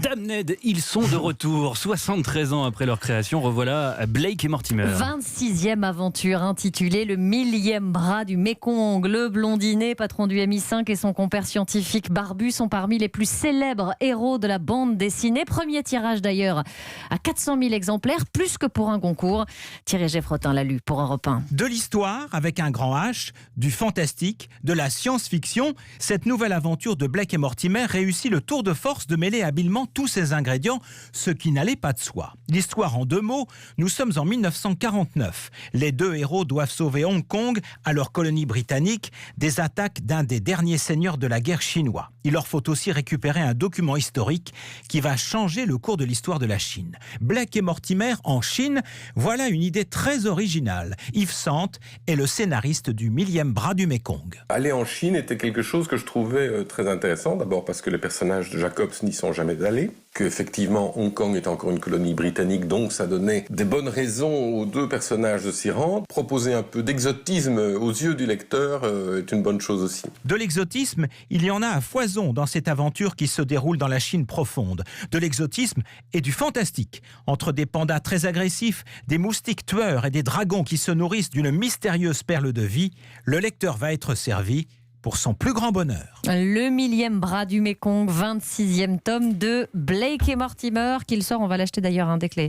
Damned, ils sont de retour. 73 ans après leur création, revoilà Blake et Mortimer. 26e aventure intitulée Le millième bras du Mékong. Le blondinet, patron du MI5, et son compère scientifique barbu sont parmi les plus célèbres héros de la bande dessinée. Premier tirage d'ailleurs à 400 000 exemplaires, plus que pour un concours. Thierry Geffrotin l'a lu pour Europe 1. De l'histoire avec un grand H, du fantastique, de la science-fiction, cette nouvelle aventure de Blake et Mortimer réussit le tour de force de mêler habilement tous ces ingrédients, ce qui n'allait pas de soi. L'histoire en 2 mots, nous sommes en 1949. Les 2 héros doivent sauver Hong Kong, à leur colonie britannique, des attaques d'un des derniers seigneurs de la guerre chinois. Il leur faut aussi récupérer un document historique qui va changer le cours de l'histoire de la Chine. Blake et Mortimer en Chine, voilà une idée très originale. Yves Sante est le scénariste du millième bras du Mékong. Aller en Chine était quelque chose que je trouvais très intéressant, d'abord parce que les personnages de Jacobs n'y sont jamais allés, qu'effectivement Hong Kong est encore une colonie britannique, donc ça donnait des bonnes raisons aux 2 personnages de s'y rendre. Proposer un peu d'exotisme aux yeux du lecteur est une bonne chose aussi. De l'exotisme, il y en a à foison dans cette aventure qui se déroule dans la Chine profonde. De l'exotisme et du fantastique, entre des pandas très agressifs, des moustiques tueurs et des dragons qui se nourrissent d'une mystérieuse perle de vie, le lecteur va être servi pour son plus grand bonheur. Le millième bras du Mékong, 26e tome de Blake et Mortimer, qu'il sort, on va l'acheter d'ailleurs dès que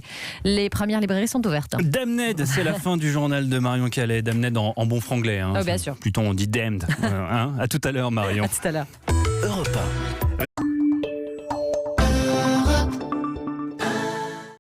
les premières librairies sont ouvertes. Damned, c'est la fin du journal de Marion Calais. Damned en bon franglais. Bien sûr. Plutôt on dit damned. À tout à l'heure Marion. À tout à l'heure. Europe 1.